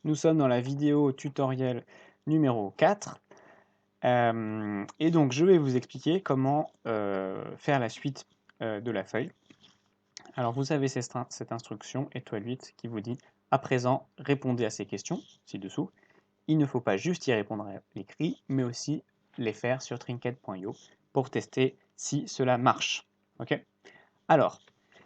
Nous sommes dans la vidéo tutoriel numéro 4. Et donc, je vais vous expliquer comment faire la suite de la feuille. Alors, vous avez cette instruction, étoile 8, qui vous dit « À présent, répondez à ces questions, ci-dessous. Il ne faut pas juste y répondre à l'écrit, mais aussi les faire sur trinket.io pour tester si cela marche. » Ok. Alors,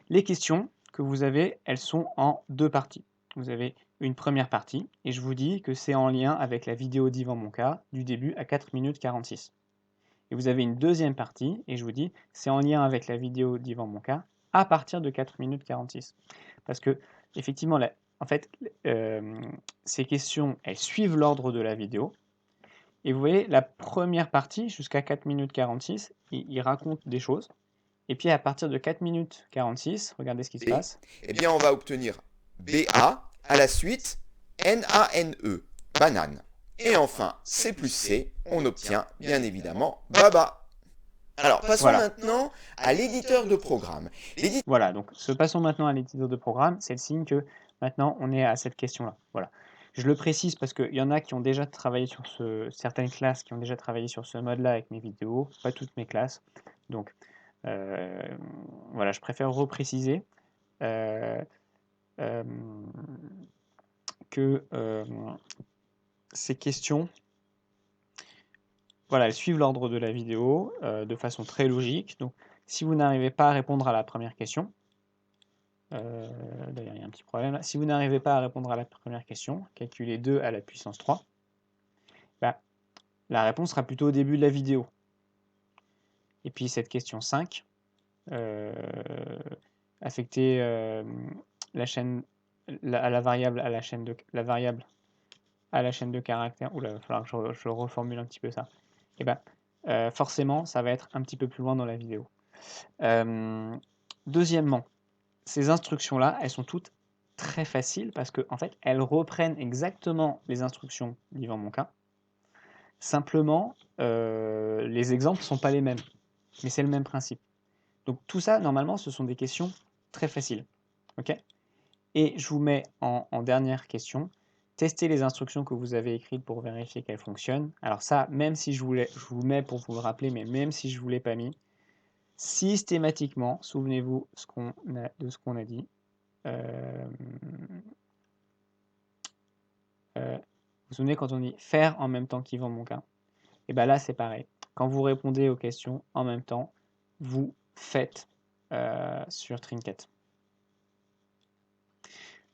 les questions que vous avez, elles sont en deux parties. Vous avez une première partie, et je vous dis que c'est en lien avec la vidéo d'Yvan Monca, du début à 4 minutes 46. Et vous avez une deuxième partie, et je vous dis, c'est en lien avec la vidéo d'Yvan Monca, à partir de 4 minutes 46. Parce que, effectivement, en fait, ces questions, elles suivent l'ordre de la vidéo. Et vous voyez, la première partie, jusqu'à 4 minutes 46, il raconte des choses. Et puis à partir de 4 minutes 46, regardez ce qui se B, passe. eh bien on va obtenir BA, à la suite NANE, banane. Et enfin, C plus C, on obtient bien évidemment BABA. Alors passons Voilà. maintenant à l'éditeur de programme. Voilà, donc passons maintenant à l'éditeur de programme, c'est le signe que maintenant on est à cette question-là. Voilà. Je le précise parce qu'il y en a qui ont déjà travaillé sur certaines classes qui ont déjà travaillé sur ce mode-là avec mes vidéos, pas toutes mes classes. Donc voilà, je préfère repréciser euh, euh, que ces questions, voilà, elles suivent l'ordre de la vidéo de façon très logique. Donc si vous n'arrivez pas à répondre à la première question, d'ailleurs, il y a un petit problème là. Si vous n'arrivez pas à répondre à la première question, calculer 2 à la puissance 3, bah, la réponse sera plutôt au début de la vidéo. Et puis cette question 5, affecter la chaîne à la variable à la chaîne de caractères. Oula, il va falloir que je reformule un petit peu ça. Et ben, forcément, ça va être un petit peu plus loin dans la vidéo. Deuxièmement, ces instructions-là, elles sont toutes très faciles parce qu'en en fait, elles reprennent exactement les instructions d'Yvan Monca. Simplement, les exemples ne sont pas les mêmes, mais c'est le même principe. Donc tout ça, normalement, ce sont des questions très faciles. Ok. Et je vous mets en dernière question, testez les instructions que vous avez écrites pour vérifier qu'elles fonctionnent. Alors ça, même si je vous mets pour vous le rappeler, mais même si je ne vous l'ai pas mis, systématiquement, souvenez-vous de ce qu'on a dit, vous vous souvenez quand on dit faire en même temps qu'Yvan Monca? Et bien là, c'est pareil. Quand vous répondez aux questions en même temps, vous faites sur Trinket.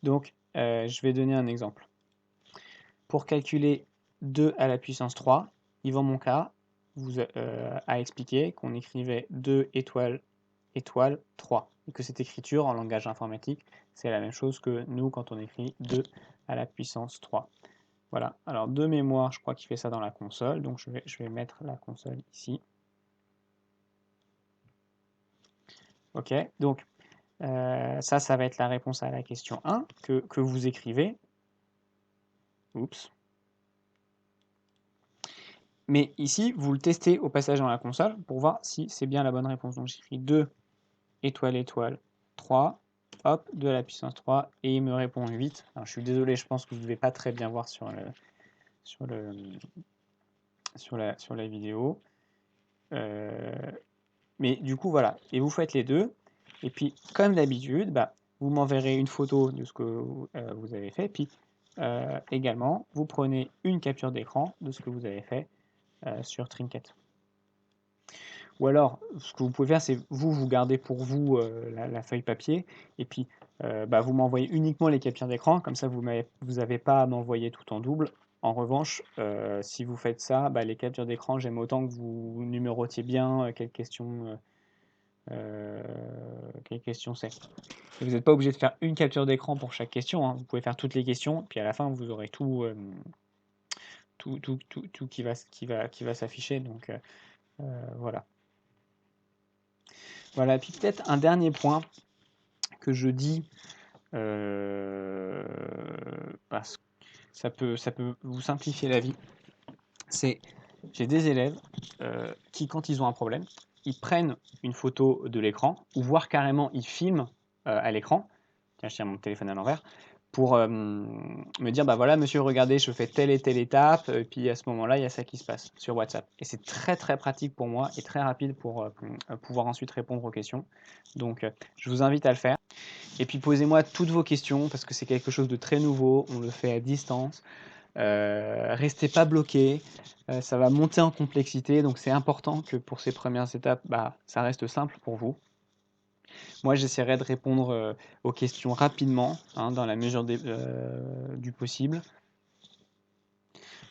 Donc, je vais donner un exemple. Pour calculer 2 à la puissance 3, Yvan Monca vous a expliqué qu'on écrivait 2 étoiles, étoile 3. Et que cette écriture en langage informatique, c'est la même chose que nous quand on écrit 2 à la puissance 3. Voilà, alors de mémoire, je crois qu'il fait ça dans la console, donc je vais mettre la console ici. Ok, donc ça va être la réponse à la question 1 que vous écrivez. Oups. Mais ici, vous le testez au passage dans la console pour voir si c'est bien la bonne réponse. Donc j'écris 2 étoile étoile 3, hop, 2 à la puissance 3, et il me répond 8. Alors je suis désolé, je pense que vous ne devez pas très bien voir sur la vidéo. Mais du coup, voilà. Et vous faites les deux. Et puis, comme d'habitude, bah, vous m'enverrez une photo de ce que vous avez fait. Puis, également, vous prenez une capture d'écran de ce que vous avez fait sur Trinket. Ou alors, ce que vous pouvez faire, c'est vous gardez pour vous la feuille papier. Et puis, bah, vous m'envoyez uniquement les captures d'écran. Comme ça, vous n'avez pas à m'envoyer tout en double. En revanche, si vous faites ça, bah, les captures d'écran, j'aime autant que vous numérotiez bien quelles questions c'est. Et vous n'êtes pas obligé de faire une capture d'écran pour chaque question, hein. Vous pouvez faire toutes les questions, puis à la fin, vous aurez tout qui va s'afficher. Donc voilà. Voilà, et puis peut-être un dernier point que je dis, parce que ça peut vous simplifier la vie, c'est j'ai des élèves qui, quand ils ont un problème, ils prennent une photo de l'écran, ou voire carrément ils filment à l'écran. Tiens, je tiens mon téléphone à l'envers. pour me dire, bah voilà, monsieur, regardez, je fais telle et telle étape, et puis à ce moment-là, il y a ça qui se passe sur WhatsApp. Et c'est très très pratique pour moi et très rapide pour pouvoir ensuite répondre aux questions. Donc, je vous invite à le faire. Et puis, posez-moi toutes vos questions parce que c'est quelque chose de très nouveau. On le fait à distance. Restez pas bloqués. Ça va monter en complexité, donc c'est important que pour ces premières étapes, bah, ça reste simple pour vous. Moi, j'essaierai de répondre aux questions rapidement, hein, dans la mesure du possible.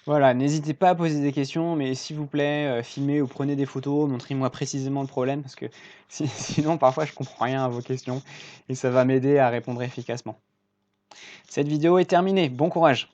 Voilà, n'hésitez pas à poser des questions, mais s'il vous plaît, filmez ou prenez des photos, montrez-moi précisément le problème, parce que sinon, parfois, je comprends rien à vos questions, et ça va m'aider à répondre efficacement. Cette vidéo est terminée, bon courage!